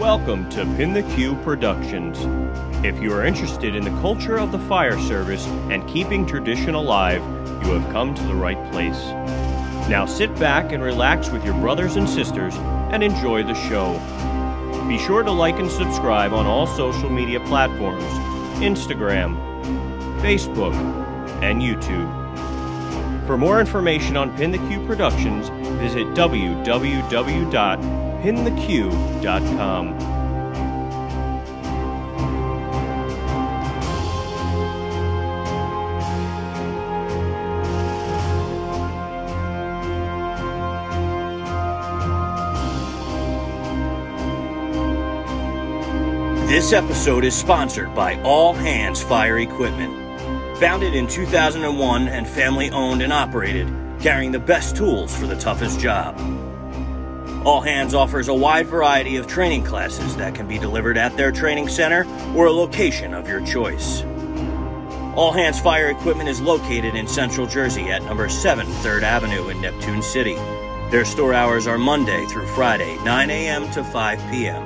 Welcome to Pin the Q Productions. If you are interested in the culture of the fire service and keeping tradition alive, you have come to the right place. Now sit back and relax with your brothers and sisters and enjoy the show. Be sure to like and subscribe on all social media platforms, Instagram, Facebook, and YouTube. For more information on Pin the Q Productions, visit www.pintheq.com. This episode is sponsored by All Hands Fire Equipment. Founded in 2001 and family owned and operated, carrying the best tools for the toughest job. All Hands offers a wide variety of training classes that can be delivered at their training center or a location of your choice. All Hands Fire Equipment is located in Central Jersey at number 7 3rd Avenue in Neptune City. Their store hours are Monday through Friday, 9 a.m. to 5 p.m.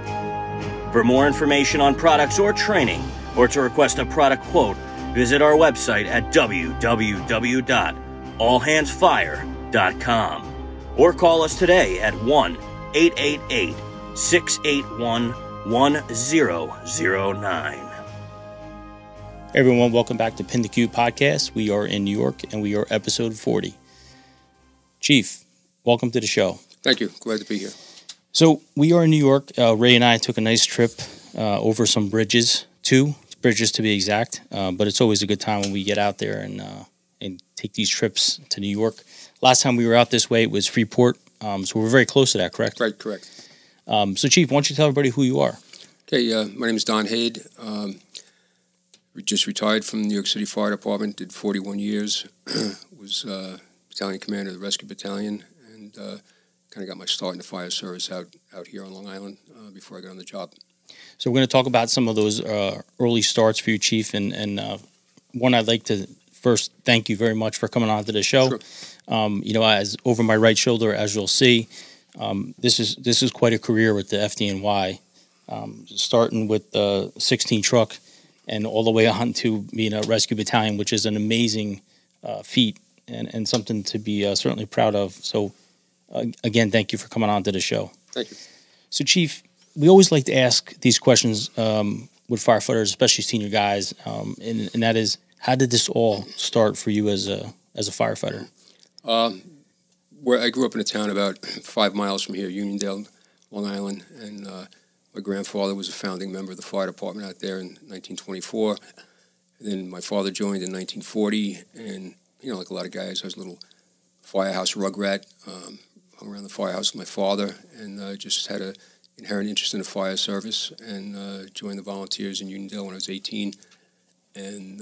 For more information on products or training, or to request a product quote, visit our website at www.allhandsfire.com or call us today at 1-888-681-1009. Hey everyone, welcome back to Pin the Q Podcast. We are in New York and we are episode 40. Chief, welcome to the show. Thank you. Glad to be here. So we are in New York. Ray and I took a nice trip over some bridges, 2 bridges to be exact. But it's always a good time when we get out there and take these trips to New York. Last time we were out this way, it was Freeport. So we're very close to that, correct? Right, correct. So Chief, why don't you tell everybody who you are? Okay, my name is Don Hade. We just retired from the New York City Fire Department, did 41 years, was battalion commander of the Rescue Battalion, and kind of got my start in the fire service out here on Long Island before I got on the job. So we're going to talk about some of those early starts for you, Chief, and one I'd like to first thank you very much for coming on to the show. Sure. As over my right shoulder, as you'll see, this is quite a career with the FDNY, starting with the 16 truck and all the way on to being a rescue battalion, which is an amazing feat and something to be certainly proud of. So again, thank you for coming on to the show. Thank you. So Chief, we always like to ask these questions with firefighters, especially senior guys, and that is, how did this all start for you as a firefighter? Where I grew up in a town about 5 miles from here, Uniondale, Long Island, and my grandfather was a founding member of the fire department out there in 1924. And then my father joined in 1940, and like a lot of guys, I was a little firehouse rug rat. Hung around the firehouse with my father, and just had an inherent interest in the fire service, and joined the volunteers in Uniondale when I was 18, and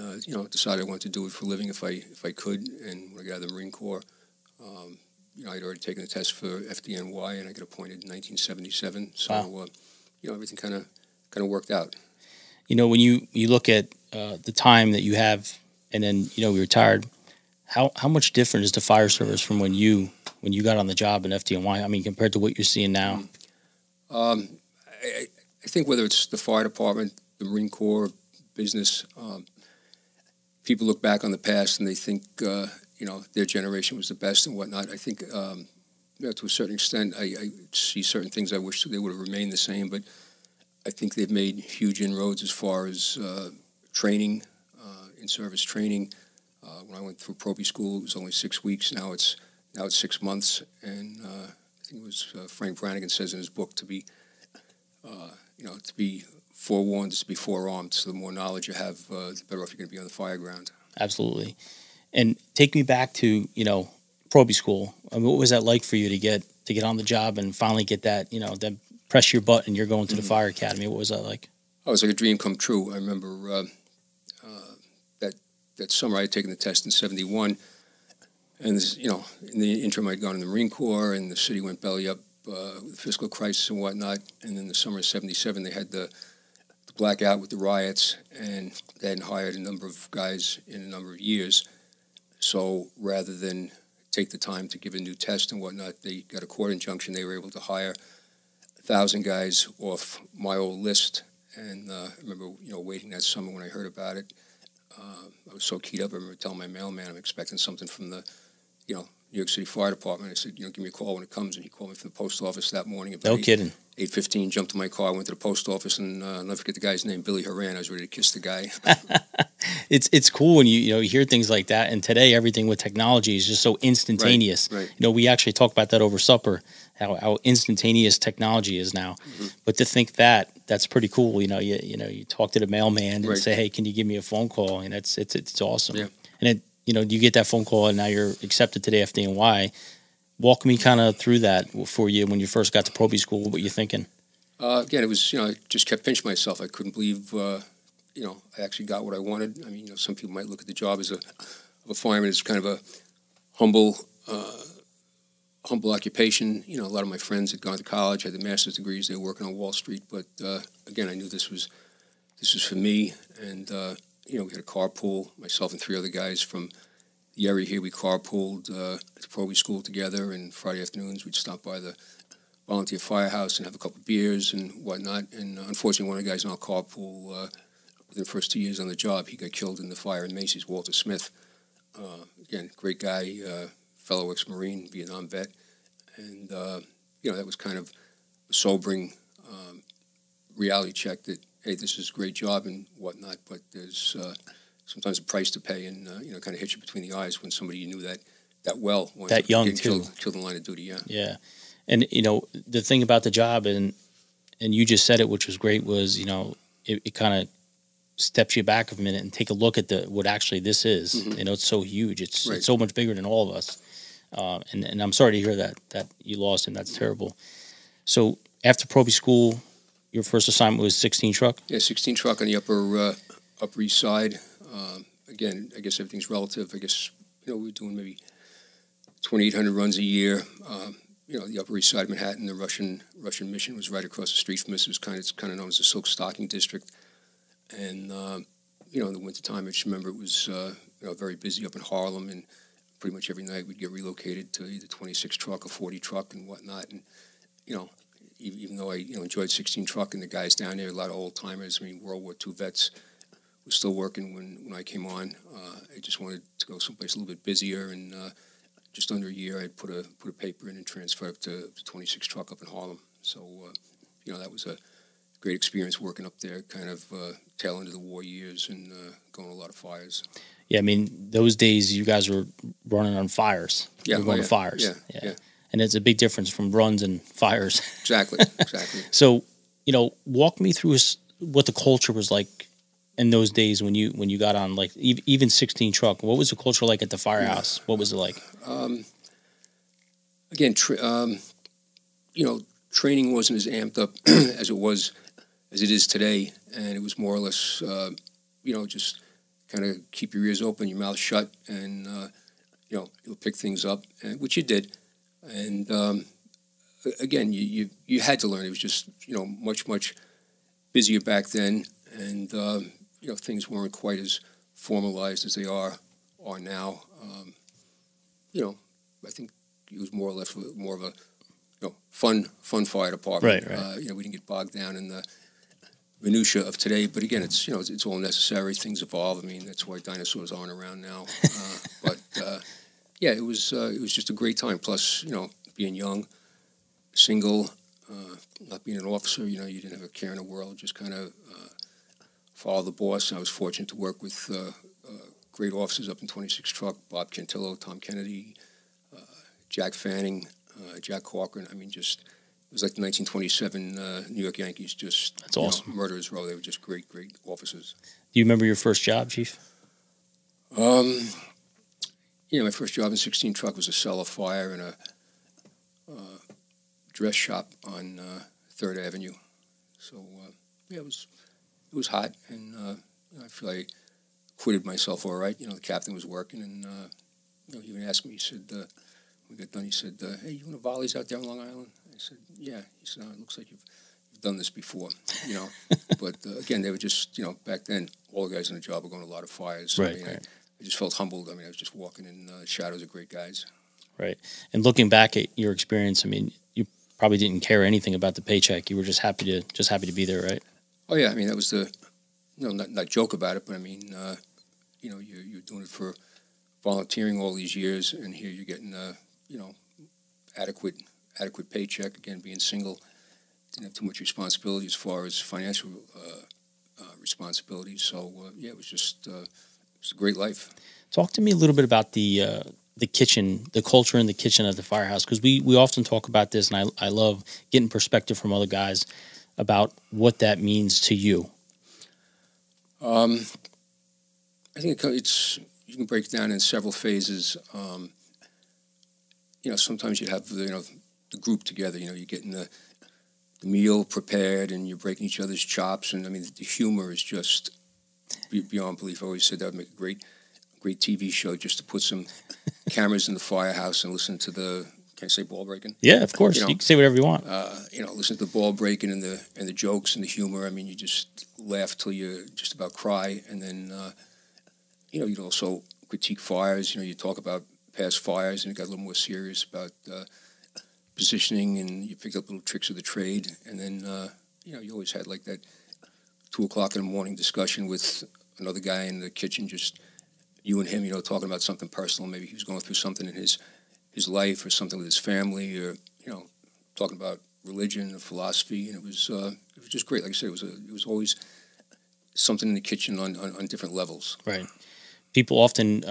decided I wanted to do it for a living if I could. And when I got out of the Marine Corps, I'd already taken the test for FDNY, and I got appointed in 1977. So wow. Everything kind of worked out. When you look at the time that you have, and then we retired, how much different is the fire service from when you got on the job in FDNY? I mean, compared to what you're seeing now? I think whether it's the fire department, the Marine Corps, business, people look back on the past and they think, their generation was the best and whatnot. I think, to a certain extent, I see certain things I wish they would have remained the same, but I think they've made huge inroads as far as training, in-service training. When I went through Proby school, it was only 6 weeks. Now it's 6 months, and I think it was Frank Brannigan says in his book to be forewarned is to be forearmed. So the more knowledge you have, the better off you're going to be on the fire ground. Absolutely. And take me back to Proby school. I mean, what was that like for you to get on the job and finally get that then press your button, you're going to the fire academy? What was that like? Oh, it was like a dream come true. I remember that summer I had taken the test in '71. And in the interim, I'd gone in the Marine Corps, and the city went belly up with the fiscal crisis and whatnot. And then the summer of '77, they had the blackout with the riots, and they hadn't hired a number of guys in a number of years. So rather than take the time to give a new test and whatnot, they got a court injunction. They were able to hire 1,000 guys off my old list. And I remember, waiting that summer when I heard about it. I was so keyed up. I remember telling my mailman I'm expecting something from the, New York City Fire Department. I said, give me a call when it comes. And he called me from the post office that morning. About No kidding. 8:15, jumped in my car, went to the post office, and I'll never forget the guy's name, Billy Horan. I was ready to kiss the guy. It's cool when you hear things like that. And today, everything with technology is just so instantaneous. Right. We actually talked about that over supper, how instantaneous technology is now. Mm-hmm. But to think that's pretty cool. You talk to the mailman and Right. say, hey, can you give me a phone call? And it's awesome. Yeah. And you get that phone call, and now you're accepted to the FDNY. Walk me kind of through that for you when you first got to Proby School. What you thinking? Again, it was, I just kept pinching myself. I couldn't believe, I actually got what I wanted. I mean, some people might look at the job of a fireman as kind of a humble occupation. A lot of my friends had gone to college, had their master's degrees. They were working on Wall Street. But again, I knew this was for me. And we had a carpool. Myself and 3 other guys from the area here. We carpooled to Proby School together. And Friday afternoons, we'd stop by the volunteer firehouse and have a couple of beers and whatnot. And unfortunately, one of the guys in our carpool, within the first 2 years on the job, he got killed in the fire in Macy's. Walter Smith. Again, great guy, fellow ex-Marine, Vietnam vet. And, that was kind of a sobering reality check that, hey, this is a great job and whatnot, but there's sometimes a price to pay, and, kind of hit you between the eyes when somebody you knew that well. That young, too. Killed in the line of duty, yeah. Yeah. And, the thing about the job, and you just said it, which was great, was, it kind of steps you back a minute and take a look at what actually this is. Mm-hmm. It's so huge. It's Right. so much bigger than all of us. And I'm sorry to hear that you lost him. That's terrible. So after Proby School, your first assignment was 16 truck? Yeah, 16 truck on the Upper East Side. Again, I guess everything's relative. I guess, we were doing maybe 2,800 runs a year. The Upper East Side of Manhattan, the Russian mission was right across the street from us. It was it's kind of known as the Silk Stocking District. And, in the wintertime, I just remember it was, very busy up in Harlem, and pretty much every night we'd get relocated to either 26 truck or 40 truck and whatnot. And, even though I, enjoyed 16 truck and the guys down there, a lot of old timers, World War II vets was still working when I came on. I just wanted to go someplace a little bit busier, and just under a year, I put a paper in and transferred up to 26 truck up in Harlem. So, that was a great experience working up there, kind of tail end of the war years, and going to a lot of fires. Yeah, those days you guys were running on fires. Yeah, you were going to fires. Yeah. And it's a big difference from runs and fires. Exactly. So, walk me through what the culture was like in those days when you got on, like, even 16 truck. What was the culture like at the firehouse? What was it like? Again, training wasn't as amped up as it is today, and it was more or less, just kind of keep your ears open, your mouth shut, and you'll pick things up, which you did. And again, you had to learn. It was just much busier back then, and things weren't quite as formalized as they are now. I think it was more or less more of a fun fire department. Right. We didn't get bogged down in the minutia of today, but again, it's it's all necessary. Things evolve. That's why dinosaurs aren't around now. But yeah, it was just a great time. Plus, being young, single, not being an officer, you didn't have a care in the world. Just kind of follow the boss. I was fortunate to work with great officers up in 26 Truck: Bob Cantillo, Tom Kennedy, Jack Fanning, Jack Corcoran. It was like the 1927 New York Yankees. Just that's awesome. Murderers Row. They were just great officers. Do you remember your first job, Chief? My first job in 16 Truck was a cellar fire in a dress shop on 3rd Avenue. So it was hot, and I feel I acquitted myself all right. The captain was working, and he even asked me. He said, when we got done, he said, "Hey, you want to volleys out there on Long Island?" I said, "Yeah." He said, "It looks like you've done this before." But again, they were just back then all the guys in the job were going to a lot of fires. Right. I just felt humbled. I was just walking in the shadows of great guys. Right. And looking back at your experience, you probably didn't care anything about the paycheck. You were just happy to be there, right? Oh yeah, I mean that was the, not joke about it, but I mean, you're doing it for volunteering all these years, and here you're getting adequate paycheck. Again, being single, didn't have too much responsibility as far as financial responsibilities. So yeah, it was just it's a great life. Talk to me a little bit about the kitchen, the culture in the kitchen at the firehouse, because we often talk about this, and I love getting perspective from other guys about what that means to you. I think you can break it down in several phases. Sometimes you have the group together. You're getting the meal prepared, and you're breaking each other's chops. And I mean, the humor is just beyond belief. I always said that would make a great TV show, just to put some cameras in the firehouse and listen to the. Can I say ball breaking? Yeah, of course. You can say whatever you want. Listen to the ball breaking and the jokes and the humor. I mean, you just laugh till you just about cry, and then you'd also critique fires. You talk about past fires, and it got a little more serious about positioning, and you picked up little tricks of the trade, and then you always had like that 2:00 in the morning discussion with another guy in the kitchen, just you and him, talking about something personal. Maybe he was going through something in his life or something with his family, or talking about religion or philosophy, and it was just great. Like I said, it was always something in the kitchen on different levels. Right. People often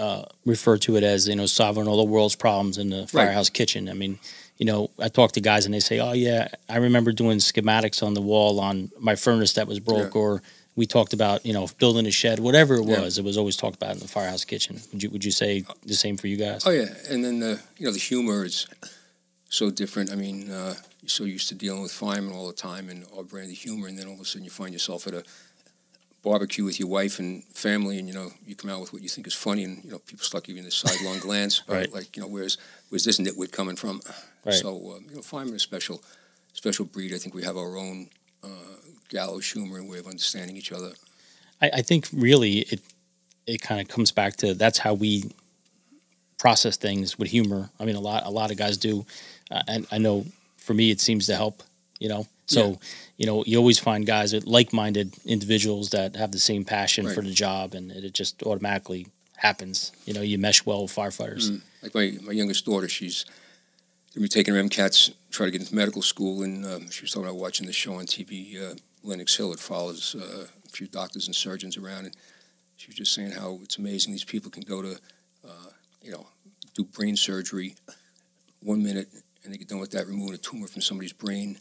refer to it as solving all the world's problems in the firehouse kitchen. I mean, I talk to guys and they say, "Oh yeah, I remember doing schematics on the wall on my furnace that was broke," or we talked about building a shed, whatever it was. It was always talked about in the firehouse kitchen. Would you say the same for you guys? Oh yeah, and then the humor is so different. I mean, you're so used to dealing with firemen all the time and our brand of humor, and then all of a sudden you find yourself at a barbecue with your wife and family, and you come out with what you think is funny, and people start giving you this sidelong glance, right? Like where's this nitwit coming from? Right. So firemen are a special breed. I think we have our own gallows humor and way of understanding each other. I think really it kind of comes back to that's how we process things with humor. I mean, a lot of guys do, and I know for me it seems to help. So you always find guys that like-minded individuals that have the same passion for the job, and it just automatically happens. You mesh well with firefighters. Like my youngest daughter, she's going to be taking her MCATs, try to get into medical school, and she was talking about watching the show on TV, Lenox Hill. It follows a few doctors and surgeons around, and she was just saying how it's amazing these people can go to, do brain surgery 1 minute, and they get done with that, removing a tumor from somebody's brain,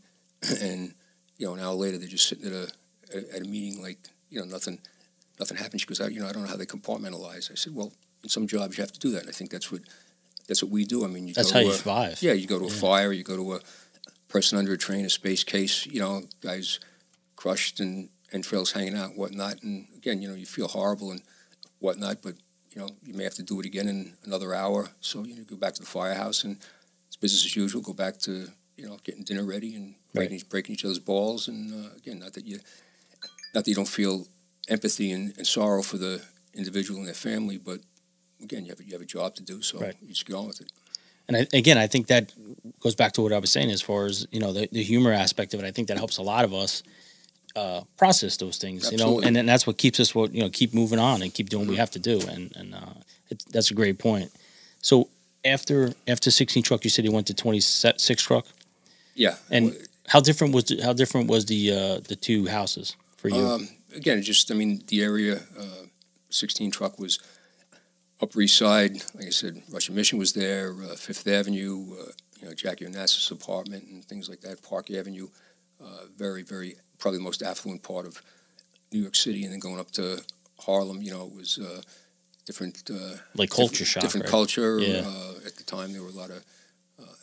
and an hour later they're just sitting at a meeting like nothing happened. She goes, I don't know how they compartmentalize. I said, well, in some jobs you have to do that, and I think that's what we do. I mean, that's how you survive. Yeah, you go to a fire, you go to a person under a train, a space case, guys crushed and entrails hanging out and whatnot, and again, you feel horrible and whatnot, but you may have to do it again in another hour, so you go back to the firehouse and it's business as usual. Go back to getting dinner ready and breaking each other's balls, and again, not that you don't feel empathy and sorrow for the individual and their family, but again, you have a job to do, so you just get on with it. And I think that goes back to what I was saying as far as the humor aspect of it. I think that helps a lot of us process those things, Absolutely. And then that's what keeps us keep moving on and keep doing what we have to do, and that's a great point. So after 16 truck, you said you went to 26 truck. Yeah. And how different was the two houses for you? Again, the area, 16 truck was Upper East Side. Like I said, Russian Mission was there, Fifth Avenue, Jackie Onassis' apartment and things like that, Park Avenue, very, very, probably the most affluent part of New York City, and then going up to Harlem, it was different... like culture shock, different right? culture. Yeah. At the time, there were a lot of...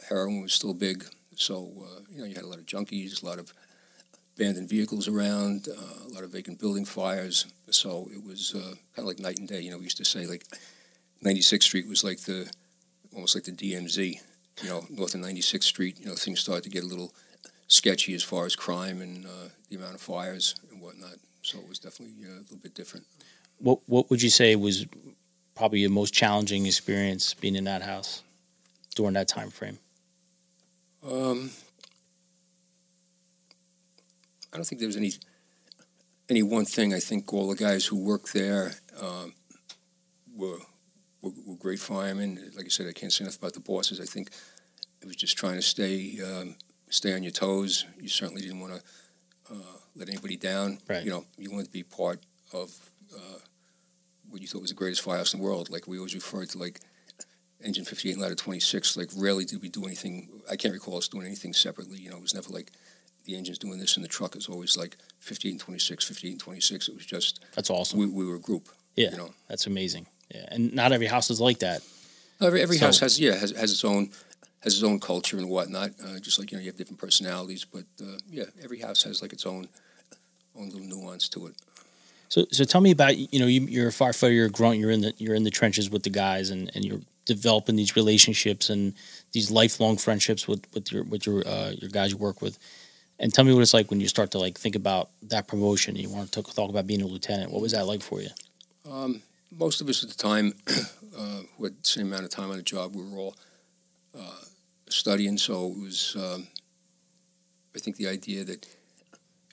heroin was still big, so, you had a lot of junkies, a lot of abandoned vehicles around, a lot of vacant building fires, so it was kind of like night and day. We used to say, like, 96th Street was like almost like the DMZ, north of 96th Street, things started to get a little sketchy as far as crime and the amount of fires and whatnot, so it was definitely a little bit different. What would you say was probably your most challenging experience being in that house during that time frame? I don't think there was any one thing. I think all the guys who worked there were great firemen. Like I said, I can't say enough about the bosses. I think it was just trying to stay on your toes. You certainly didn't want to let anybody down. Right. You know, you wanted to be part of what you thought was the greatest firehouse in the world. Like we always referred to, like Engine 58 and Ladder 26. Like rarely did we do anything. I can't recall us doing anything separately. You know, it was never like the engine's doing this and the truck is always like 58 and 26, 58 and 26. It was just That's awesome. we were a group. Yeah, you know, that's amazing. Yeah, and not every house is like that. every house has its own culture and whatnot. Just like, you know, you have different personalities, but every house has like its own little nuance to it. So tell me about, you know, you're a firefighter, you're a grunt, you're in the trenches with the guys, and you're developing these relationships and these lifelong friendships with your guys you work with. And tell me what it's like when you start to like think about that promotion. You want to talk about being a lieutenant. What was that like for you? Most of us at the time who had the same amount of time on the job, we were all studying, so it was, I think the idea that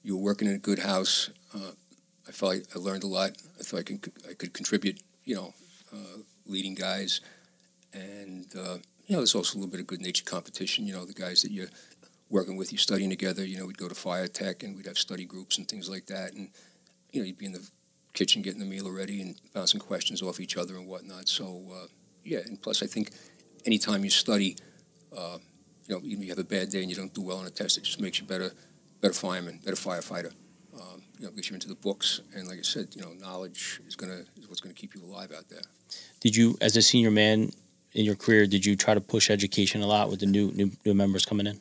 you were working in a good house, I felt like I learned a lot. I thought I could contribute, you know, leading guys, and, you know, there's also a little bit of good-natured competition. You know, the guys that you're working with, you're studying together. You know, we'd go to fire tech, and we'd have study groups and things like that, and, you know, you'd be in the kitchen getting the meal ready and bouncing questions off each other and whatnot. So, and plus I think anytime you study, you know, even if you have a bad day and you don't do well on a test, it just makes you better fireman, better firefighter. You know, gets you into the books, and like I said, you know, knowledge is what's gonna keep you alive out there. Did you, as a senior man in your career, did you try to push education a lot with the new members coming in?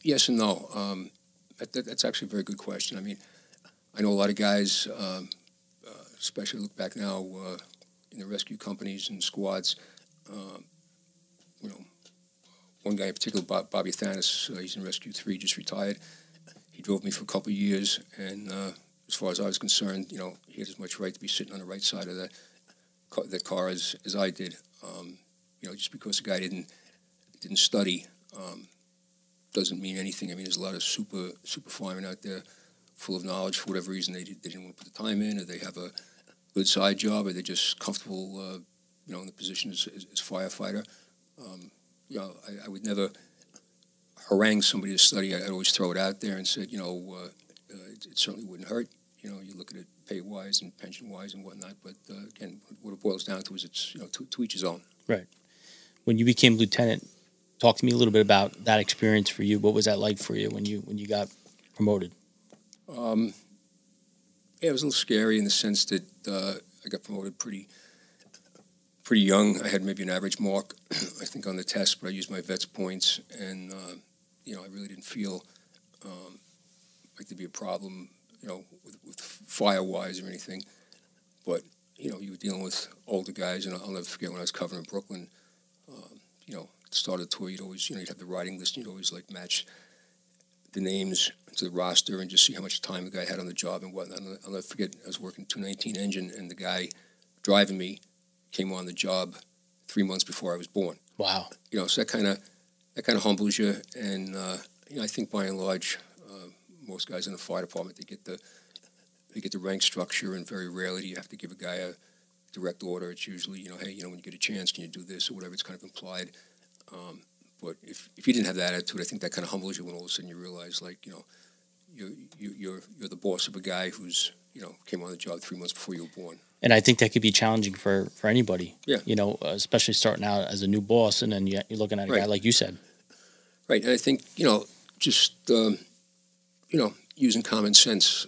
Yes and no. That's actually a very good question. I mean, I know a lot of guys, especially look back now in the rescue companies and squads. You know, one guy in particular, Bobby Thanis, he's in Rescue 3, just retired. He drove me for a couple of years, and as far as I was concerned, you know, he had as much right to be sitting on the right side of that car as I did. You know, just because the guy didn't study doesn't mean anything. I mean, there's a lot of super firemen out there full of knowledge. For whatever reason, they didn't want to put the time in, or they have a good side job, or they're just comfortable, you know, in the position as firefighter. You know, I would never harangue somebody to study. I'd always throw it out there and said, you know, it certainly wouldn't hurt. You know, you look at it pay-wise and pension-wise and whatnot. But again, what it boils down to is it's, you know, to each his own. Right. When you became lieutenant, talk to me a little bit about that experience for you. What was that like for you when you got promoted? Yeah, it was a little scary in the sense that I got promoted pretty young. I had maybe an average mark, I think, on the test, but I used my VETS points, and you know, I really didn't feel like there'd be a problem, you know, with fire-wise or anything. But you know, you were dealing with older guys, and I'll never forget when I was covering Brooklyn. You know, at the start of the tour, you'd have the riding list, and you'd always like match the names to the roster and just see how much time the guy had on the job and whatnot. I'll never forget, I was working 219 engine, and the guy driving me came on the job 3 months before I was born. Wow. You know, so that kind of humbles you, and you know, I think by and large, most guys in the fire department, they get the rank structure, and very rarely do you have to give a guy a direct order. It's usually, you know, hey, you know, when you get a chance, can you do this or whatever? It's kind of implied. But if you didn't have that attitude, I think that kind of humbles you when all of a sudden you realize, like, you know, you're the boss of a guy who's, you know, came on the job 3 months before you were born. And I think that could be challenging for anybody. Yeah. You know, especially starting out as a new boss, and then you're looking at a guy like you said. Right, and I think, you know, just you know, using common sense.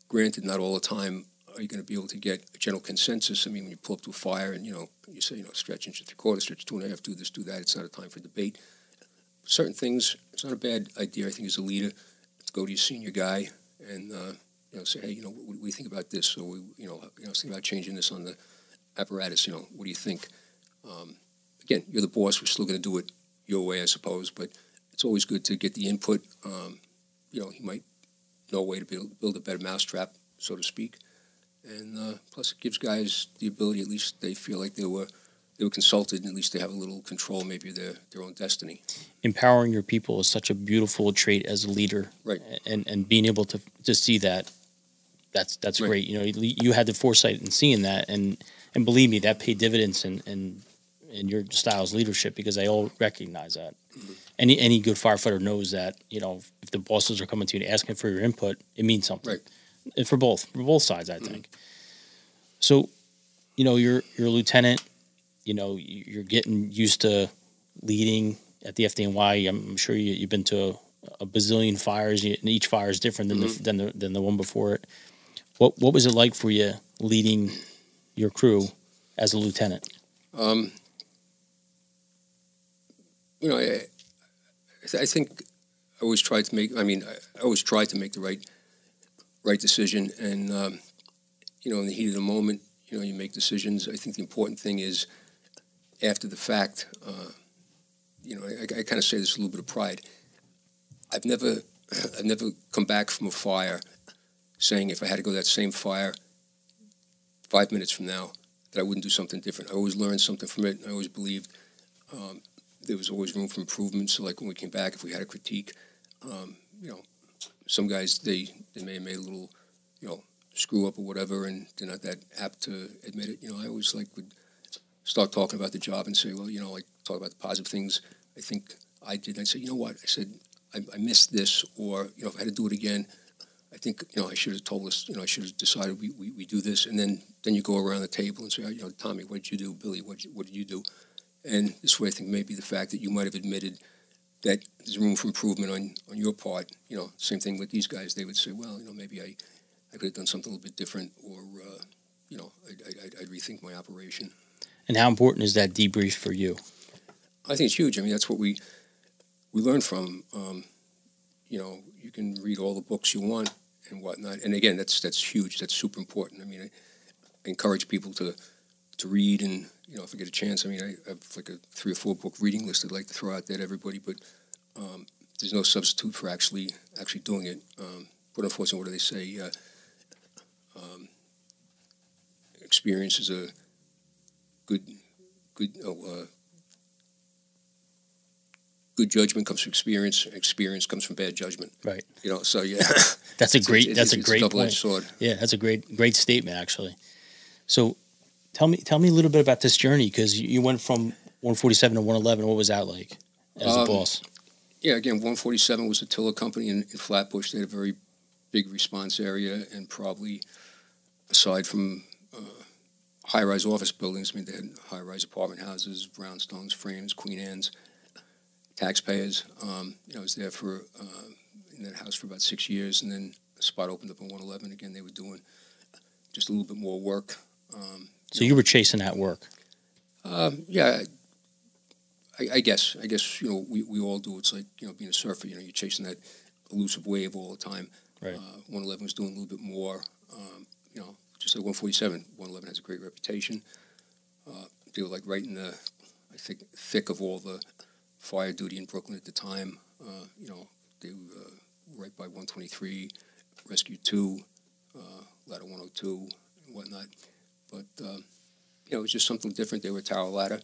Granted, not all the time are you going to be able to get a general consensus. I mean, when you pull up to a fire and, you know, you say, you know, stretch inch and 3/4, stretch 2.5, do this, do that. It's not a time for debate. Certain things, it's not a bad idea, I think, as a leader, to go to your senior guy and, you know, say, hey, you know, what do you think about this? Or, you know, I was thinking about changing this on the apparatus. You know, what do you think? Again, you're the boss. We're still going to do it your way, I suppose. But it's always good to get the input. You know, he might know a way to build a better mousetrap, so to speak. And plus, it gives guys the ability, at least they feel like they were they were consulted, and at least they have a little control, maybe of their own destiny. Empowering your people is such a beautiful trait as a leader, Right. And being able to see that, that's Right. great. You know, you had the foresight in seeing that, and believe me, that paid dividends in your style's leadership, because they all recognize that. Mm-hmm. Any good firefighter knows that, you know, if the bosses are coming to you and asking for your input, it means something. Right. And for both sides, I think. So, you know, you're a lieutenant. You know, you're getting used to leading at the FDNY. I'm sure you've been to a bazillion fires, and each fire is different than the one before it. What was it like for you leading your crew as a lieutenant? You know, I think I always tried to make. I mean, I always tried to make the right decision, and you know, in the heat of the moment, you know, you make decisions. I think the important thing is after the fact. You know, I kind of say this with a little bit of pride. I've never come back from a fire saying if I had to go to that same fire 5 minutes from now that I wouldn't do something different. I always learned something from it. I always believed there was always room for improvement. So, like when we came back, if we had a critique, you know, some guys they may have made a little, you know, screw up or whatever, and they're not that apt to admit it. You know, I always would start talking about the job and say, well, you know, like talk about the positive things I think I did. And I'd say, you know what? I said, I missed this, or, you know, if I had to do it again, I think, you know, I should have told us, you know, I should have decided we do this. And then you go around the table and say, you know, Tommy, what did you do? Billy, what did you do? And this way, I think maybe the fact that you might have admitted that there's room for improvement on your part, you know, same thing with these guys. They would say, well, you know, maybe I could have done something a little bit different, or, you know, I'd rethink my operation. And how important is that debrief for you? I think it's huge. I mean, that's what we learn from. You know, you can read all the books you want and whatnot, and again, that's huge. That's super important. I mean, I encourage people to read, and you know, if I get a chance, I mean, I have like a 3 or 4 book reading list I'd like to throw out there to everybody. But there's no substitute for actually doing it. But unfortunately, what do they say? Experience is a good. Good judgment comes from experience. Experience comes from bad judgment. Right. You know. So yeah, that's a great. It's a great double-edged point. sword. Yeah, that's a great statement, actually. So, tell me a little bit about this journey, because you went from 147 to 111. What was that like as a boss? Yeah, again, 147 was a tiller company in Flatbush. They had a very big response area, and probably aside from high-rise office buildings, I mean, they had high-rise apartment houses, brownstones, frames, Queen Anne's. Taxpayers. You know, I was there in that house for about 6 years, and then a spot opened up in 111. Again, they were doing just a little bit more work. So you were chasing that work. Yeah, I guess you know we all do. It's like, you know, being a surfer. You know, you're chasing that elusive wave all the time. Right. 111 was doing a little bit more. You know, just like 147. 111 has a great reputation. They were like right in the, I think, thick of all the fire duty in Brooklyn at the time. You know, they were right by 123, Rescue 2, Ladder 102, and whatnot. But, you know, it was just something different. They were Tower Ladder.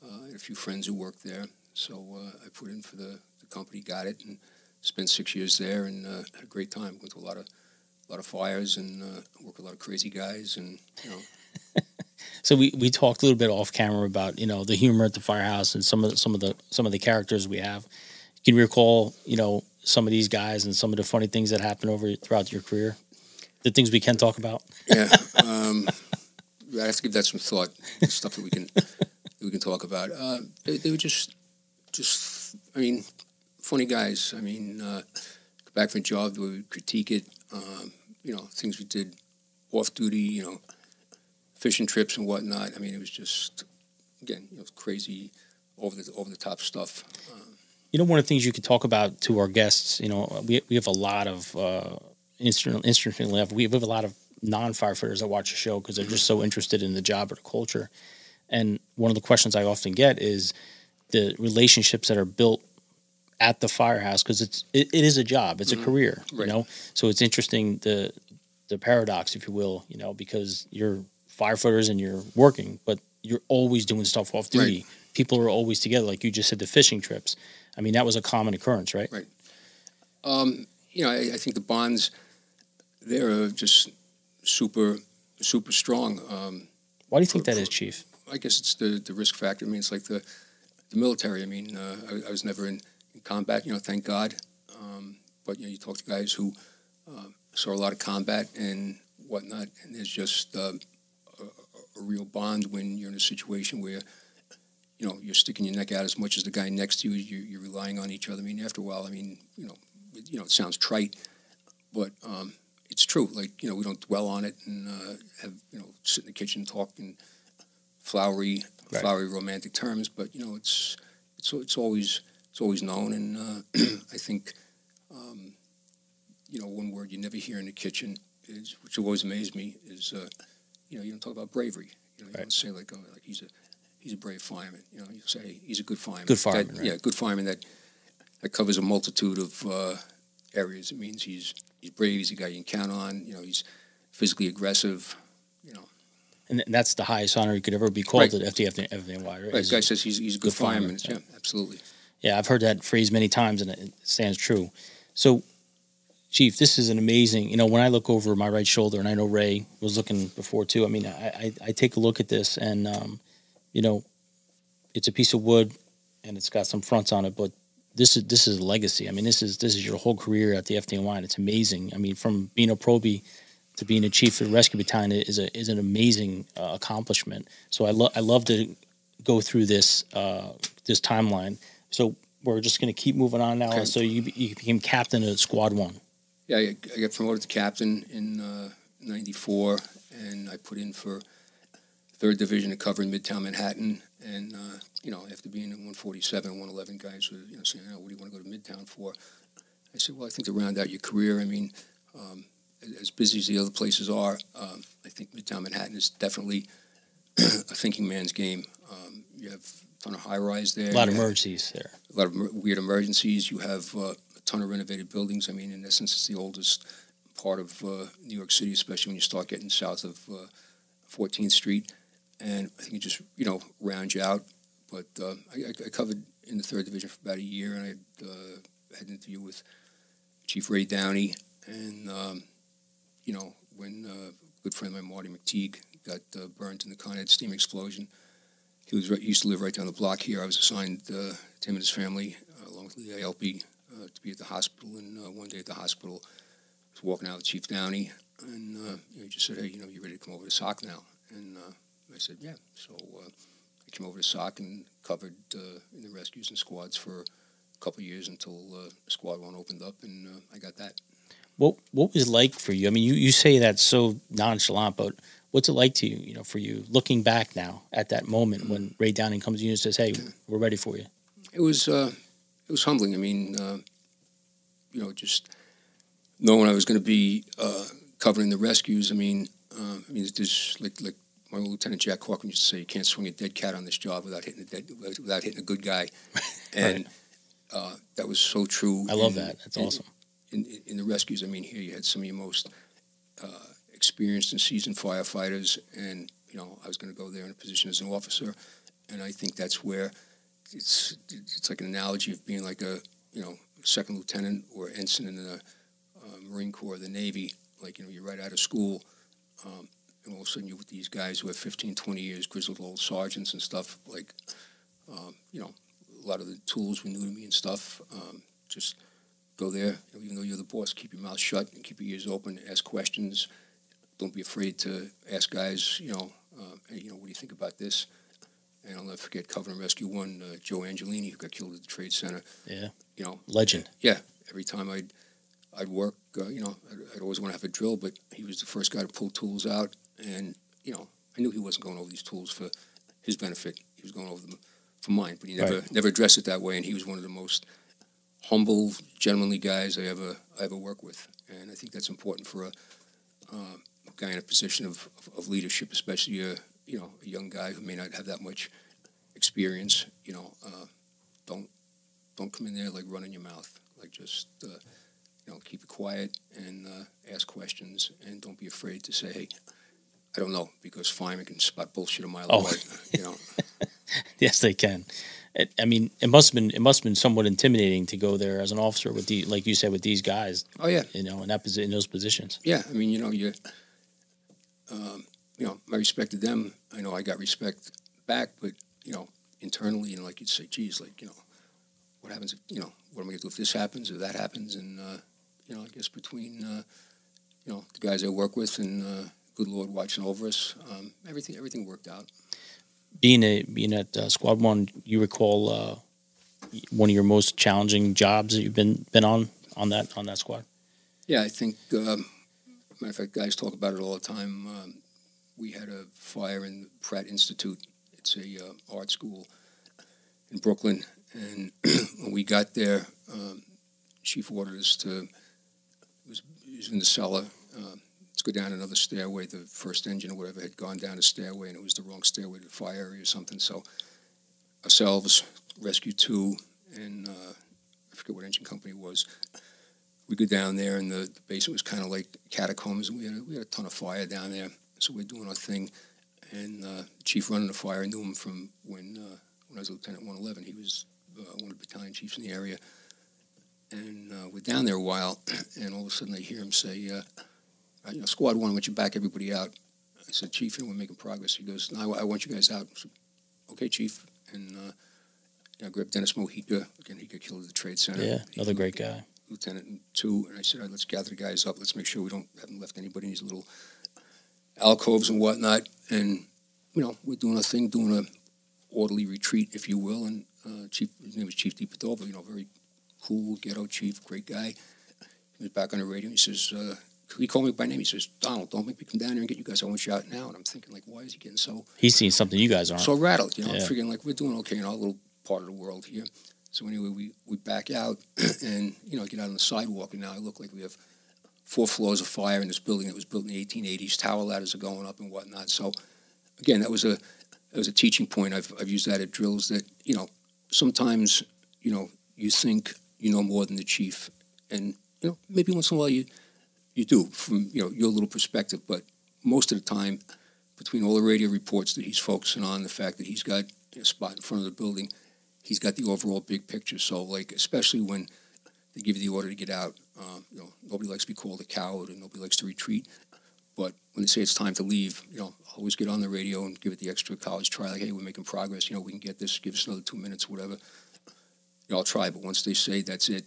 I had a few friends who worked there. So I put in for the company, got it, and spent 6 years there, and had a great time. Went to a lot of fires, and worked with a lot of crazy guys, and, you know. So we talked a little bit off camera about, you know, the humor at the firehouse and some of the characters we have. Can you recall, you know, some of these guys and some of the funny things that happened throughout your career? The things we can talk about. Yeah, I have to give that some thought. Stuff that we can talk about. They were just I mean, funny guys. I mean, go back from a job, we would critique it. You know, things we did off duty. You know, fishing trips and whatnot. I mean, it was just, again, you know, crazy, over the top stuff. You know, one of the things you could talk about to our guests, you know, we have a lot of interestingly enough, we have a lot of non-firefighters that watch the show because they're just so interested in the job or the culture. And one of the questions I often get is the relationships that are built at the firehouse, because it is a job, it's a career, Right. you know. So it's interesting the paradox, if you will, you know, because you're firefighters and you're working, but you're always doing stuff off duty. Right. People are always together, like you just said, the fishing trips. I mean, that was a common occurrence, right? Right. I think the bonds there are just super strong. Why do you think that is, Chief? I guess it's the risk factor. I mean, it's like the military. I mean, I was never in combat, thank God. But, you talk to guys who saw a lot of combat and whatnot, and there's just a real bond when you're in a situation where, you're sticking your neck out as much as the guy next to you. You're relying on each other. I mean, after a while, it sounds trite, but it's true. Like, we don't dwell on it and have, sit in the kitchen and talk in flowery romantic terms, but, it's always known. And I think, one word you never hear in the kitchen is, which always amazed me, is, you don't talk about bravery. You don't say like he's a brave fireman. You say he's a good fireman. Good fireman, right? Yeah, good fireman that covers a multitude of areas. It means he's brave. He's a guy you can count on. He's physically aggressive. And that's the highest honor you could ever be called at FDNY, right? Right. The guy says he's a good fireman. Yeah, absolutely. Yeah, I've heard that phrase many times, and it stands true. So, Chief, this is an amazing. When I look over my right shoulder, and I know Ray was looking before too. I mean, I take a look at this, and it's a piece of wood, and it's got some fronts on it, but this is a legacy. I mean, this is your whole career at the FDNY, and it's amazing. I mean, from being a probie to being a chief of the rescue battalion is an amazing accomplishment. So I love to go through this timeline. So we're just going to keep moving on now. Okay. So you became captain of Squad 1. Yeah, I got promoted to captain in '94, and I put in for 3rd Division to cover in Midtown Manhattan. And after being in 147, 111, guys were saying, "What do you want to go to Midtown for?" I said, "Well, I think to round out your career. I mean, as busy as the other places are, I think Midtown Manhattan is definitely a thinking man's game. You have a ton of high-rise there. A lot of emergencies there. A lot of weird emergencies. You have a ton of renovated buildings. I mean, in essence, it's the oldest part of New York City, especially when you start getting south of 14th Street. And I think it just, rounds you out. But I covered in the 3rd Division for about a year, and I had an interview with Chief Ray Downey. And, when a good friend of mine, Marty McTeague, got burned in the Con Ed steam explosion, he used to live right down the block here. I was assigned to him and his family, along with the ALP, to be at the hospital. And one day at the hospital, I was walking out with Chief Downey, and he just said, "Hey, you ready to come over to SOC now?" And I said, "Yeah." So I came over to SOC and covered in the rescues and squads for a couple of years until Squad 1 opened up, and I got that. What was it like for you? I mean, you say that so nonchalant, but what's it like to you, for you, looking back now at that moment when Ray Downing comes to you and says, "Hey, we're ready for you"? It was humbling. I mean, just knowing I was going to be covering the rescues. I mean, there's like my Lieutenant Jack Hawkins used to say, "You can't swing a dead cat on this job without hitting a good guy," and that was so true. I love that. That's awesome. In the rescues, I mean, here you had some of your most experienced and seasoned firefighters, and I was going to go there in a position as an officer, and I think that's where it's like an analogy of being like a second lieutenant or ensign in the Marine Corps or the Navy. Like you're right out of school, and all of a sudden you're with these guys who have 15, 20 years, grizzled old sergeants and stuff. Like a lot of the tools were new to me and stuff. Just go there, even though you're the boss, keep your mouth shut and keep your ears open, ask questions. Don't be afraid to ask guys, hey, what do you think about this? And I'll never forget covering Rescue 1, Joe Angelini, who got killed at the Trade Center. Yeah. Legend. Yeah. Every time I'd work, I'd always want to have a drill, but he was the first guy to pull tools out. And, I knew he wasn't going over these tools for his benefit. He was going over them for mine, but he never addressed it that way. And he was one of the most humble, gentlemanly guys I ever work with, and I think that's important for a guy in a position of leadership, especially a young guy who may not have that much experience. Don't come in there like running your mouth. Like just keep it quiet and ask questions, and don't be afraid to say, "Hey, I don't know, because firemen can spot bullshit a mile Oh. away. You know, Yes, they can. I mean, it must have been somewhat intimidating to go there as an officer with like you said, with these guys. oh yeah, In those positions. yeah. I mean, my respect to them. I know I got respect back, but internally, and like you'd say, geez, like what happens? What am I going to do if this happens or that happens? And I guess between the guys I work with and good Lord watching over us, everything worked out. Being at Squad 1, you recall one of your most challenging jobs that you've been on that squad? Yeah, I think. Matter of fact, guys talk about it all the time. We had a fire in the Pratt Institute. It's a art school in Brooklyn, and when we got there, chief ordered us to. It was in the cellar. Let's go down another stairway. The first engine or whatever had gone down a stairway, and it was the wrong stairway to the fire area or something. So ourselves, Rescue 2, and I forget what engine company it was. We go down there, and the basement was kind of like catacombs, and we had a ton of fire down there. So we're doing our thing, and the chief running the fire, I knew him from when I was Lieutenant 111. He was one of the battalion chiefs in the area. And we're down there a while, and all of a sudden I hear him say, Squad 1, I want you to back everybody out. I said, Chief, we're making progress. He goes, no, I want you guys out. I said, okay, Chief. And I grabbed Dennis Mojica. Again, he got killed at the Trade Center. Yeah, another great guy. Lieutenant 2. And I said, all right, let's gather the guys up. Let's make sure we haven't left anybody in these little alcoves and whatnot. And, we're doing our thing, doing a orderly retreat, if you will. And his name was Chief DiPadova, very cool, ghetto chief, great guy. He was back on the radio. He says, he called me by name. He says, Donald, don't make me come down there and get you guys. I want you out now. And I'm thinking, like, why is he getting so... He's seen something you guys aren't. So rattled, I'm Yeah. figuring, like, we're doing okay in our little part of the world here. So anyway, we back out and, get out on the sidewalk. And now I look like we have 4 floors of fire in this building that was built in the 1880s. Tower ladders are going up and whatnot. So, again, that was a teaching point. I've used that at drills that, sometimes, you think you know more than the chief. And, maybe once in a while you do from, your little perspective. But most of the time, between all the radio reports that he's focusing on, the fact that he's got a spot in front of the building, he's got the overall big picture. So, like, especially when they give you the order to get out, nobody likes to be called a coward and nobody likes to retreat. But when they say it's time to leave, always get on the radio and give it the extra college try. Like, hey, we're making progress. We can get this. Give us another 2 minutes, whatever. I'll try. But once they say that's it,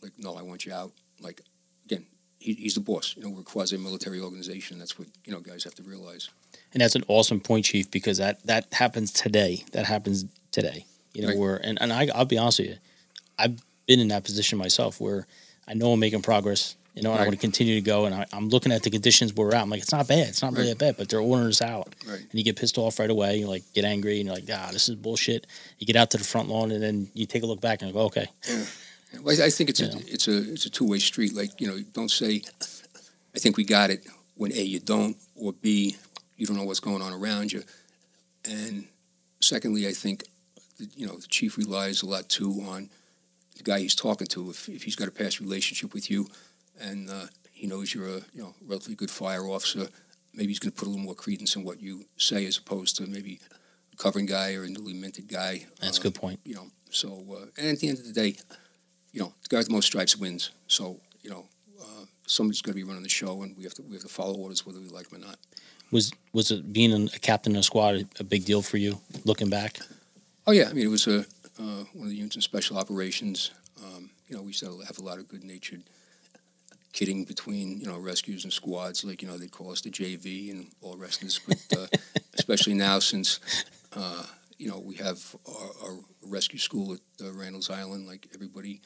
like, no, I want you out. Like, again, he's the boss. We're a quasi-military organization. That's what, guys have to realize. And that's an awesome point, Chief, because that happens today. That happens today. Right. Where I'll be honest with you, I've been in that position myself where I know I'm making progress, and I want to continue to go, and I'm looking at the conditions where we're at. I'm like, it's not bad. It's not really that bad, but they're ordering us out. Right. And you get pissed off right away. You get angry, and you're like, this is bullshit. You get out to the front lawn, and then you take a look back and go, okay. Yeah. Well, I think it's a two-way street. Like, don't say, I think we got it, when A, you don't, or B, you don't know what's going on around you. And secondly, I think, the chief relies a lot, too, on the guy he's talking to. If he's got a past relationship with you and he knows you're a relatively good fire officer, maybe he's going to put a little more credence in what you say as opposed to maybe a covering guy or a newly minted guy. That's a good point. So, and at the end of the day, the guy with the most stripes wins. So, somebody's going to be running the show, and we have to follow orders whether we like them or not. Was it being a captain in a squad a big deal for you, looking back? Oh, yeah. I mean, it was one of the units in special operations. We used to have a lot of good-natured kidding between, rescues and squads. Like, they'd call us the JV and all the rest of this. But especially now since, we have our rescue school at Randall's Island. Like, everybody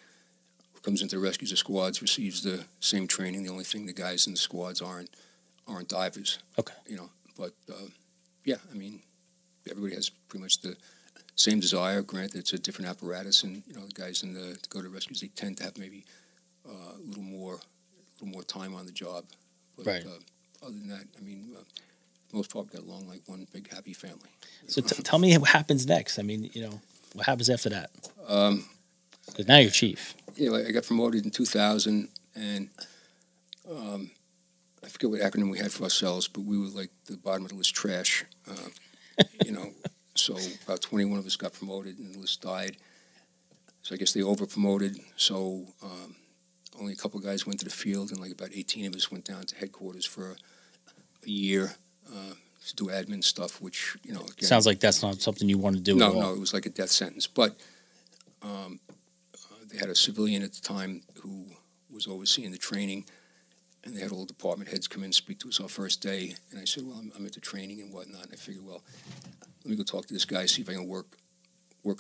who comes into the rescues or squads receives the same training. The only thing the guys in the squads aren't divers. Okay. But, yeah, I mean, everybody has pretty much the same desire. Granted, it's a different apparatus, and the guys to go to rescues, they tend to have maybe a little more time on the job. But, right. Other than that, I mean, most part got along like one big happy family. So tell me what happens next. I mean, what happens after that? Because now you're chief. I got promoted in 2000, and I forget what acronym we had for ourselves, but we were like the bottom of the list trash, you know. So about 21 of us got promoted, and the list died. So I guess they over-promoted. So only a couple of guys went to the field, and like about 18 of us went down to headquarters for a year to do admin stuff, which, you know, again, Sounds like that's not something you want to do at all. no, it was like a death sentence. But they had a civilian at the time who was overseeing the training, and they had all the department heads come in and speak to us our first day. And I said, well, I'm into training and whatnot. And I figured, well, let me go talk to this guy, see if I can work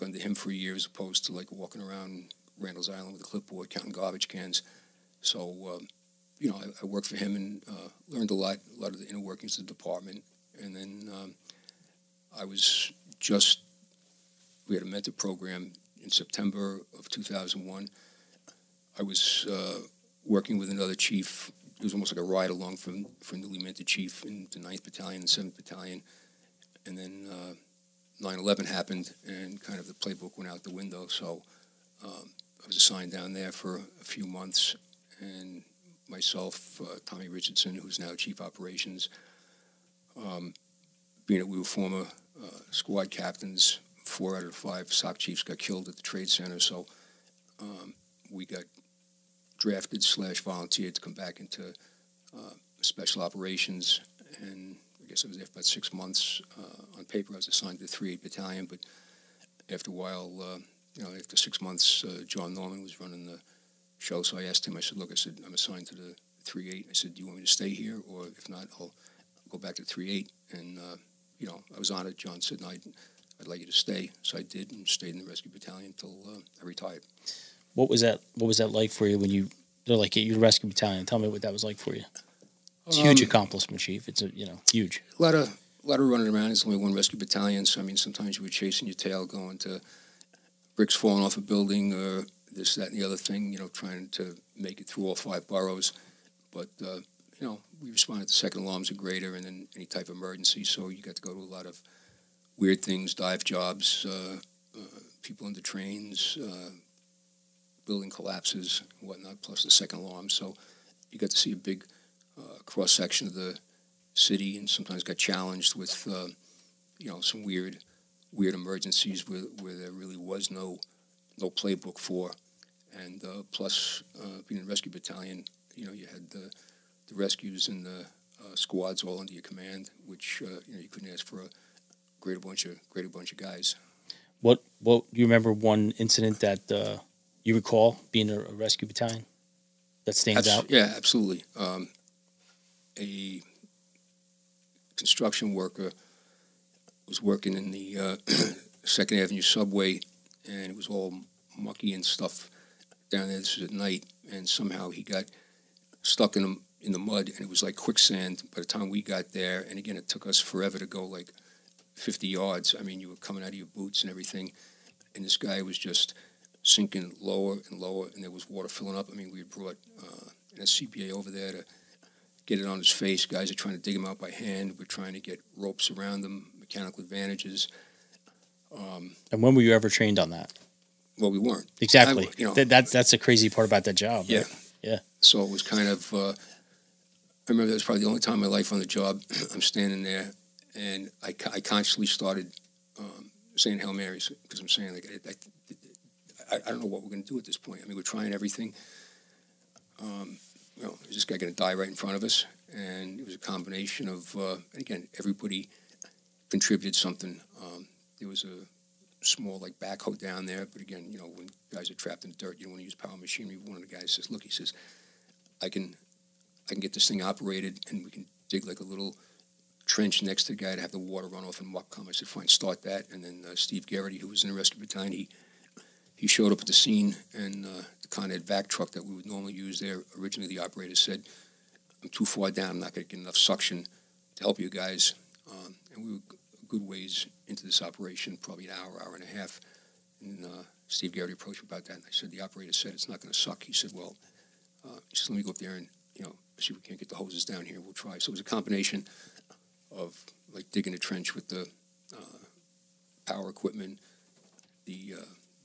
under him for a year, as opposed to like walking around Randall's Island with a clipboard counting garbage cans. So, you know, I worked for him and learned a lot of the inner workings of the department. And then we had a mentor program in September of 2001. I was working with another chief. It was almost like a ride along from newly minted chief in the 9th Battalion and 7th Battalion. And then 9/11 happened, and kind of the playbook went out the window. So I was assigned down there for a few months, and myself, Tommy Richardson, who's now chief operations, being that we were former squad captains, 4 out of the 5 SOC chiefs got killed at the Trade Center. So we got drafted / volunteered to come back into special operations, and I guess I was there for about 6 months. On paper, I was assigned to the 3/8 Battalion, but after a while, you know, after 6 months, John Norman was running the show, so I asked him, I said, look, I said, I'm assigned to the 3/8. I said, do you want me to stay here, or if not, I'll go back to 3/8. And, you know, I was honored. John said, no, I'd like you to stay. So I did, and stayed in the rescue battalion until I retired. What was that like for you when they're like, you're rescue battalion? Tell me what that was like for you. It's a huge accomplishment, Chief. It's huge. A lot of running around. There's only one rescue battalion, so I mean, sometimes you were chasing your tail, going to bricks falling off a building, or this, that, and the other thing. You know, trying to make it through all 5 boroughs. But you know, we responded to second alarms and greater, and then any type of emergency. So you got to go to a lot of weird things, dive jobs, people into trains, building collapses, and whatnot. Plus the second alarm. So you got to see a big cross section of the city, and sometimes got challenged with you know, some weird emergencies where there really was no playbook for. And plus being in the rescue battalion, you know, you had the rescues and the squads all under your command, which you know, you couldn't ask for a greater bunch of guys. What do you remember one incident that you recall being a rescue battalion that stands out? Yeah, absolutely. A construction worker was working in the 2nd Avenue subway, and it was all mucky and stuff down there. This was at night, and somehow he got stuck in the mud, and it was like quicksand by the time we got there. And again, it took us forever to go like 50 yards. I mean, you were coming out of your boots and everything, and this guy was just sinking lower and lower, and there was water filling up. I mean, we had brought an SCBA over there to get it on his face. Guys are trying to dig him out by hand. We're trying to get ropes around him, mechanical advantages. And when were you ever trained on that? Well, we weren't. Exactly. You know, that's the crazy part about that job. Yeah. Right? Yeah. So it was kind of, I remember that was probably the only time in my life on the job. I'm standing there, and I consciously started saying Hail Marys, because I'm saying, like, I don't know what we're going to do at this point. I mean, we're trying everything. You know, is this guy going to die right in front of us? And it was a combination of, and again, everybody contributed something. There was a small, like, backhoe down there, but again, you know, when guys are trapped in the dirt, you don't want to use power machinery. One of the guys says, look, he says, I can get this thing operated, and we can dig like a little trench next to the guy to have the water run off and muck come. I said, fine, start that. And then Steve Garrity, who was in the rescue battalion, he showed up at the scene, and the Con Ed vac truck that we would normally use there, originally the operator said, I'm too far down, I'm not going to get enough suction to help you guys. And we were a good ways into this operation, probably an hour and a half. And Steve Garrity approached me about that, and I said, the operator said, it's not going to suck. He said, well, he said, let me go up there and, you know, see if we can't get the hoses down here, we'll try. So it was a combination of, like, digging a trench with the power equipment, the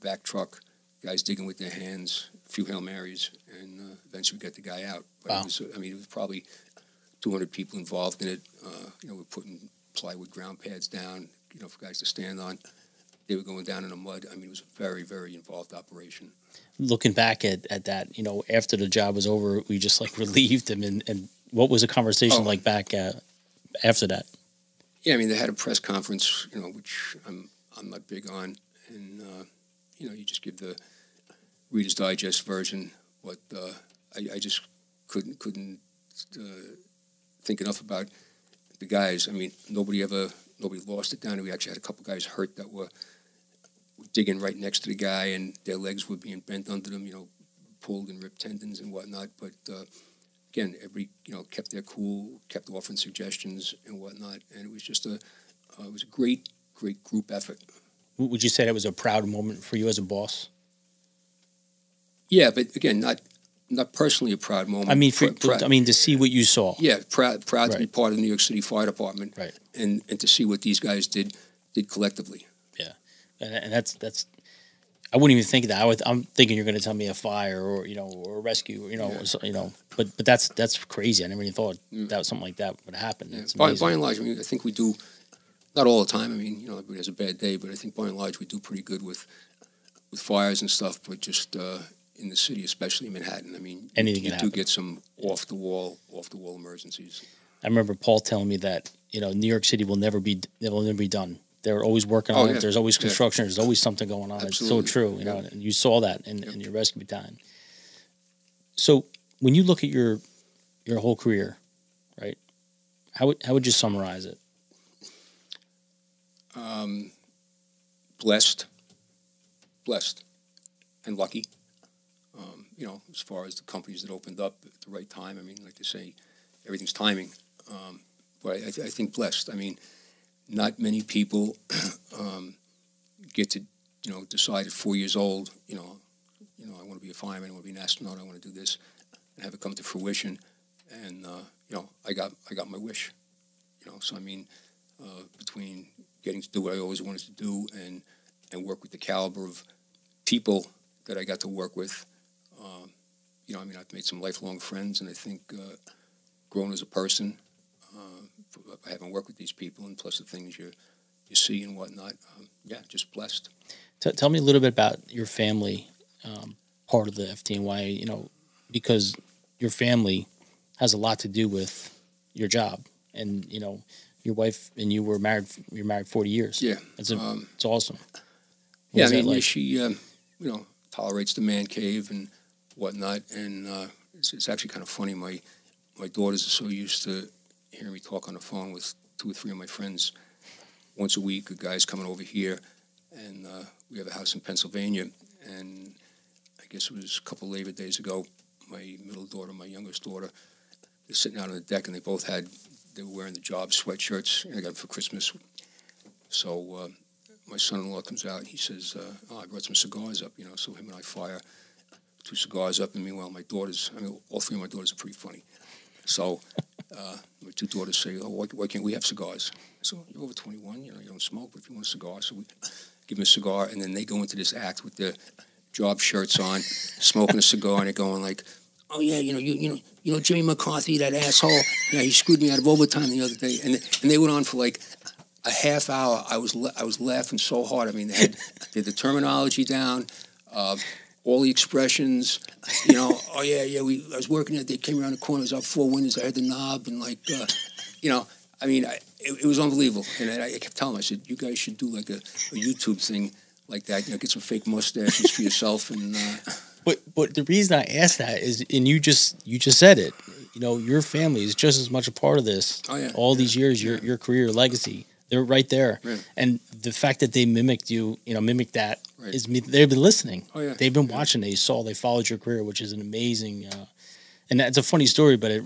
vac truck, guys digging with their hands, a few Hail Marys, and eventually we got the guy out. But wow. It was, I mean, it was probably 200 people involved in it. We're putting plywood ground pads down, for guys to stand on. They were going down in the mud. I mean, it was a very, very involved operation. Looking back at that, after the job was over, we just like relieved him. And what was the conversation like back after that? Yeah, I mean, they had a press conference, which I'm not big on, and you just give the Reader's Digest version. But I just couldn't think enough about the guys. I mean, nobody lost it down. We actually had a couple guys hurt that were digging right next to the guy, and their legs were being bent under them, pulled and ripped tendons and whatnot. But again, everybody, kept their cool, kept offering suggestions and whatnot, and it was just it was a great group effort. Would you say that was a proud moment for you as a boss? Yeah, but again, not personally a proud moment. I mean, to see what you saw. Yeah, proud right. to be part of the New York City Fire Department, right, and to see what these guys did collectively. Yeah, and that's. I wouldn't even think of that. I'm thinking you're going to tell me a fire or or a rescue, But that's crazy. I never even thought that something like that would happen. Yeah. By and large, I mean, I think we do. Not all the time. I mean, everybody has a bad day, but I think by and large we do pretty good with fires and stuff. But just in the city, especially Manhattan, I mean, anything you do get some off the wall emergencies. I remember Paul telling me that New York City will never be done. They're always working on it. There's always construction. There's always something going on. Absolutely. It's so true, and you saw that in your rescue battalion. So when you look at your whole career, right? How would you summarize it? Blessed, and lucky. As far as the companies that opened up at the right time. I mean, like they say, everything's timing. But I think blessed. I mean, not many people get to decide at 4 years old. I want to be a fireman. I want to be an astronaut. I want to do this, and have it come to fruition. And I got my wish. So I mean, between getting to do what I always wanted to do and work with the caliber of people that I got to work with, I mean, I've made some lifelong friends, and I think grown as a person, having worked with these people, and plus the things you see and whatnot. Just blessed. Tell me a little bit about your family part of the FDNY, because your family has a lot to do with your job, and your wife and you were married. You're married 40 years. Yeah, it's awesome. I mean, she tolerates the man cave and whatnot, and it's actually kind of funny. My daughters are so used to hearing me talk on the phone with 2 or 3 of my friends once a week. A guy's coming over here, and we have a house in Pennsylvania, and I guess it was a couple Labor Days ago. My middle daughter, my youngest daughter, they're sitting out on the deck, and they were wearing the job sweatshirts. I got them for Christmas. So my son-in-law comes out, and he says, I brought some cigars up, so him and I fire 2 cigars up, and meanwhile my daughters, all 3 of my daughters are pretty funny. So my 2 daughters say, why can't we have cigars? So you're over 21, you don't smoke, but if you want a cigar, so we give them a cigar, and then they go into this act with their job shirts on, smoking a cigar, and they're going like, oh yeah, Jimmy McCarthy, that asshole. Yeah, he screwed me out of overtime the other day, and they went on for like a half hour. I was laughing so hard. I mean, they had the terminology down, all the expressions. Oh yeah. I was working it. They came around the corner. It was out 4 windows. I had the knob, and I mean, it was unbelievable. And I kept telling them, I said, you guys should do like a YouTube thing like that. Get some fake mustaches for yourself and. But the reason I asked that is, and you just said it, your family is just as much a part of this. Oh, yeah. All these years, your career, your legacy, they're right there. Right. And the fact that they mimicked that right. is they've been listening. Oh, yeah. They've been watching. They followed your career, which is an amazing, and that's a funny story, but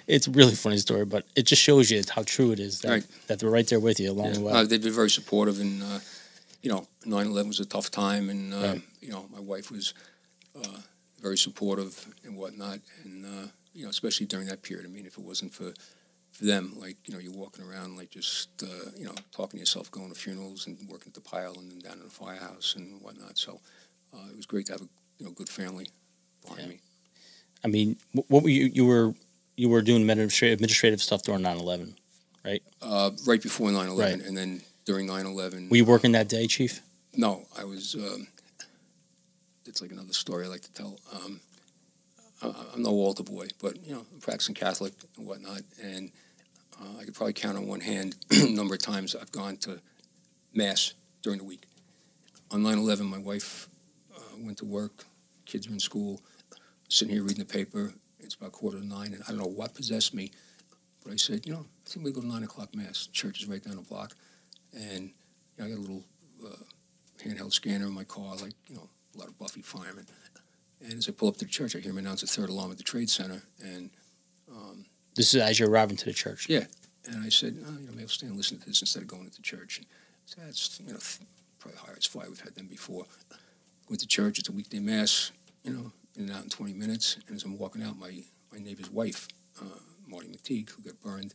it's a really funny story, but it just shows you how true it is that they're right there with you along the way. They've been very supportive, and 9/11 was a tough time, and my wife was very supportive and whatnot, and especially during that period. I mean, if it wasn't for them, like you're walking around like just talking to yourself, going to funerals and working at the pile and then down in the firehouse and whatnot. So it was great to have a good family behind me. I mean, what were you you were doing administrative stuff during 9/11, right? Right before 9/11, Right. and then during 9/11. Were you working that day, Chief? No, I was. It's like another story I like to tell. I'm no altar boy, but I'm practicing Catholic and whatnot, and I could probably count on one hand the number of times I've gone to Mass during the week. On 9/11, my wife went to work, kids were in school, sitting here reading the paper. It's about 8:45, and I don't know what possessed me, but I said, I think we go to 9 o'clock Mass. Church is right down the block, and I got a little handheld scanner in my car, like a lot of Buffy firemen. And as I pull up to the church, I hear him announce the third alarm at the Trade Center, and This is as you're arriving to the church. yeah. And I said, maybe I'll stay and listen to this instead of going to church. And so that's probably the highest fire we've had them before. Went to church. It's a weekday Mass, in and out in 20 minutes. And as I'm walking out, my neighbor's wife, Marty McTeague, who got burned,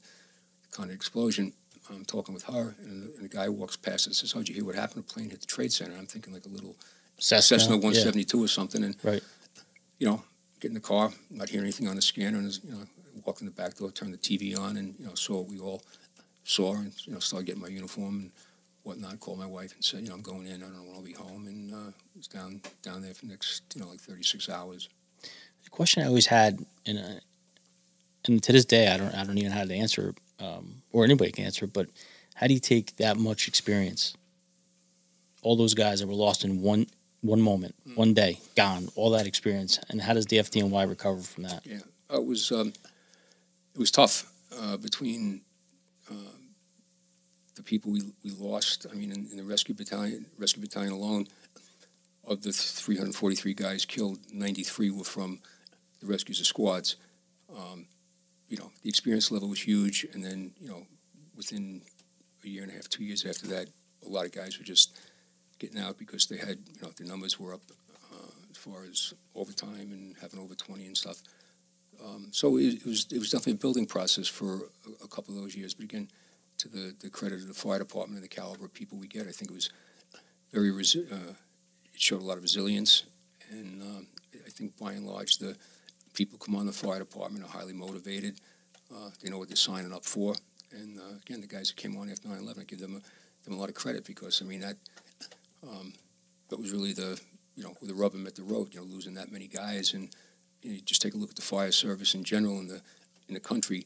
kind of explosion, I'm talking with her, and a guy walks past and says, "Oh, did you hear what happened? A plane hit the Trade Center." I'm thinking like a little Cessna 172 or something. And, Right. Get in the car, not hear anything on the scanner, and walk in the back door, turn the TV on, and saw what we all saw, and started getting my uniform and whatnot. Called my wife and said, I'm going in. I don't want to be home, and was down there for the next 36 hours. The question I always had, and to this day I don't even know how to answer, or anybody can answer, but how do you take that much experience? All those guys that were lost in one moment, one day, gone, all that experience, and how does the FDNY recover from that? Yeah, it was tough between the people we lost. I mean, in the rescue battalion alone, of the 343 guys killed, 93 were from the rescues of squads. The experience level was huge, and then within a year and a half, 2 years after that, a lot of guys were just getting out because they had their numbers were up as far as overtime and having over 20 and stuff. So it was definitely a building process for a couple of those years. But again, to the credit of the fire department and the caliber of people we get, I think it was very it showed a lot of resilience, and I think by and large the people who come on the fire department are highly motivated. They know what they're signing up for, and again, the guys that came on after 9/11, I give them a lot of credit, because I mean that was really the where the rubber met the road. Losing that many guys, and you just take a look at the fire service in general in the country.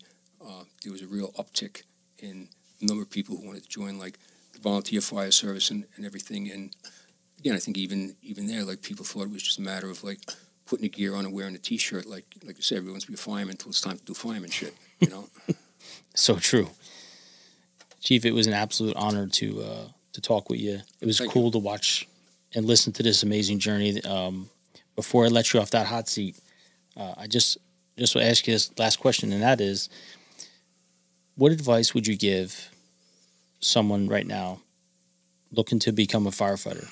There was a real uptick in the number of people who wanted to join, like the volunteer fire service and everything. And again, I think even there, like, people thought it was just a matter of like putting the gear on and wearing a T-shirt. Like you said, everyone wants to be a fireman until it's time to do fireman shit. So true, Chief. It was an absolute honor to talk with you. It was cool to watch and listen to this amazing journey. Before I let you off that hot seat, I just will ask you this last question, and that is, what advice would you give someone right now looking to become a firefighter,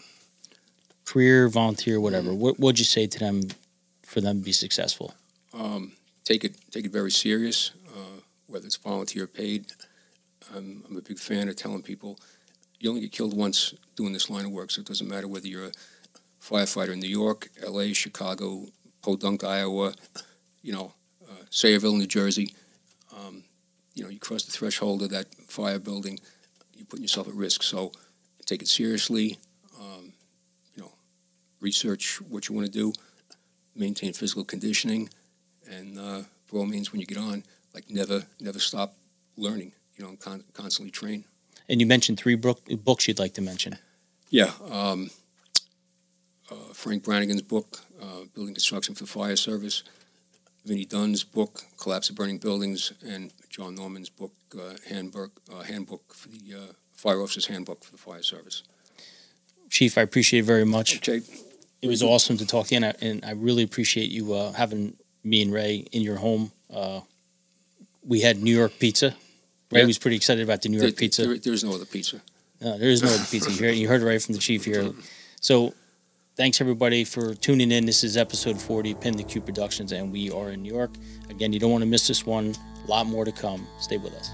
career, volunteer, whatever? What would you say to them for them to be successful? Take it very serious, whether it's volunteer or paid. I'm a big fan of telling people you only get killed once doing this line of work, so it doesn't matter whether you're a firefighter in New York, L.A., Chicago, Podunk, Iowa, Sayreville, New Jersey. You cross the threshold of that fire building, you're putting yourself at risk. So take it seriously. Research what you want to do, maintain physical conditioning, and by all means, when you get on, like, never stop learning. And constantly train. And you mentioned 3 books you'd like to mention. Yeah. Frank Brannigan's book, Building Construction for the Fire Service, Vinnie Dunn's book, Collapse of Burning Buildings, and John Norman's book, Handbook for the Fire Officer's Handbook for the Fire Service. Chief, I appreciate it very much. Okay. It was awesome to talk to you, and I really appreciate you having me and Ray in your home. We had New York pizza. Ray was pretty excited about the New York pizza. There is no other pizza. No, there is no other pizza. You heard it right from the Chief here. So thanks, everybody, for tuning in. This is episode 40, Pin the Q Productions, and we are in New York. Again, you don't want to miss this one. A lot more to come. Stay with us.